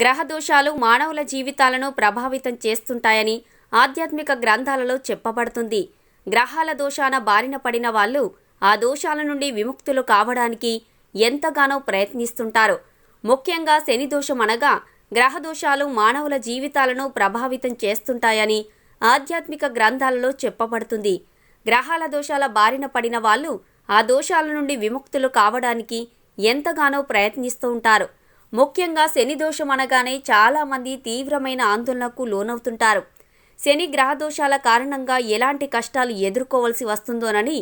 గ్రహ దోషాలు మానవుల జీవితాలను ప్రభావితం చేస్తుంటాయని ఆధ్యాత్మిక గ్రంథాలలో చెప్పబడుతుంది. గ్రహాల దోషాన బారిన పడిన వాళ్ళు ఆ దోషాల నుండి విముక్తులు కావడానికి ఎంతగానో ప్రయత్నిస్తుంటారు. ముఖ్యంగా శని దోషం అనగా గ్రహ దోషాలు మానవుల జీవితాలను ప్రభావితం చేస్తుంటాయని ఆధ్యాత్మిక గ్రంథాలలో చెప్పబడుతుంది. గ్రహాల దోషాల బారిన పడిన వాళ్ళు ఆ దోషాల నుండి విముక్తులు కావడానికి ఎంతగానో ప్రయత్నిస్తూ ఉంటారు. ముఖ్యంగా శని దోషం అనగానే చాలామంది తీవ్రమైన ఆందోళనకు లోనవుతుంటారు. శని గ్రహ దోషాల కారణంగా ఎలాంటి కష్టాలు ఎదుర్కోవలసి వస్తుందోనని,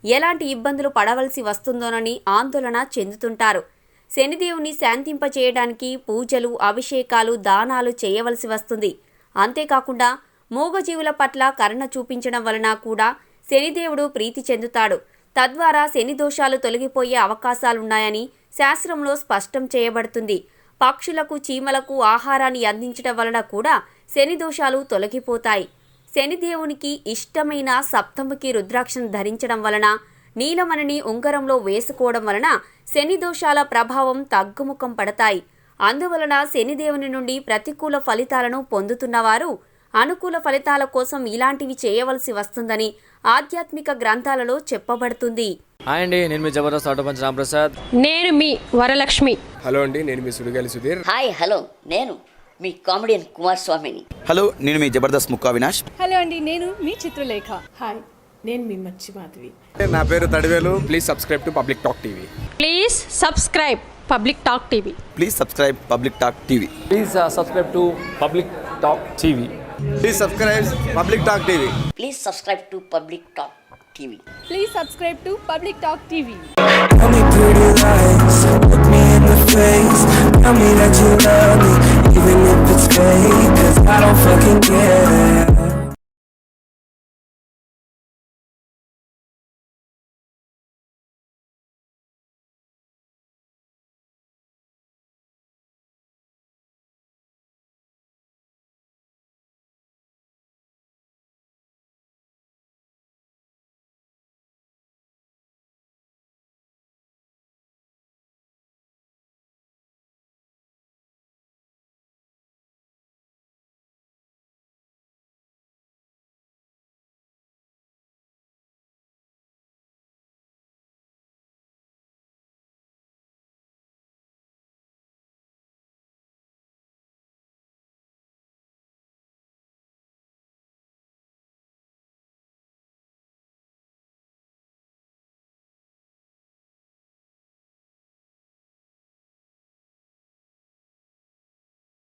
ఎలాంటి ఇబ్బందులు పడవలసి వస్తుందోనని ఆందోళన చెందుతుంటారు. శనిదేవుని శాంతింపచేయడానికి పూజలు, అభిషేకాలు, దానాలు చేయవలసి వస్తుంది. అంతేకాకుండా మూగజీవుల పట్ల కరుణ చూపించడం వలన కూడా శనిదేవుడు ప్రీతి చెందుతాడు. తద్వారా శని దోషాలు తొలగిపోయే అవకాశాలున్నాయని శాస్త్రంలో స్పష్టం చేయబడుతుంది. పక్షులకు, చీమలకు ఆహారాన్ని అందించడం వలన కూడా శని దోషాలు తొలగిపోతాయి. శనిదేవునికి ఇష్టమైన సప్తముఖి రుద్రాక్షను ధరించడం వలన, నీలమణిని ఉంగరంలో వేసుకోవడం వలన శని దోషాల ప్రభావం తగ్గుముఖం పడతాయి. అందువలన శనిదేవుని నుండి ప్రతికూల ఫలితాలను పొందుతున్నవారు అనుకూల ఫలితాల కోసం ఇలాంటివి చేయవలసి వస్తుందని ఆధ్యాత్మిక గ్రంథాలలో చెప్పబడుతుంది. హాయ్ అండి, నేను మీ జబర్దస్త్ ఆటో పంచ్ రాంప్రసాద్. నేను మీ వరలక్ష్మి. హలో అండి, నేను మీ సుడిగాలి సుధీర్. హాయ్ హలో, నేను మీ కామెడియన్ కుమార్ స్వామిని. హలో, నేను మీ జబర్దస్త్ ముక్కా వినాష్. హలో అండి, నేను మీ చిత్రలేఖ. హాయ్, నేను మీ మచ్చి మాధవి. నా పేరు Thadivelu. Please subscribe to public talk TV. Please subscribe public talk TV. Please subscribe public talk TV. Please subscribe to public talk TV. Please subscribe public talk TV. Please subscribe to public talk TV. Please subscribe to public talk TV. Tell me pretty lies, look me in the face. Tell me that you love me, even if it's fake, 'cause I don't fucking care.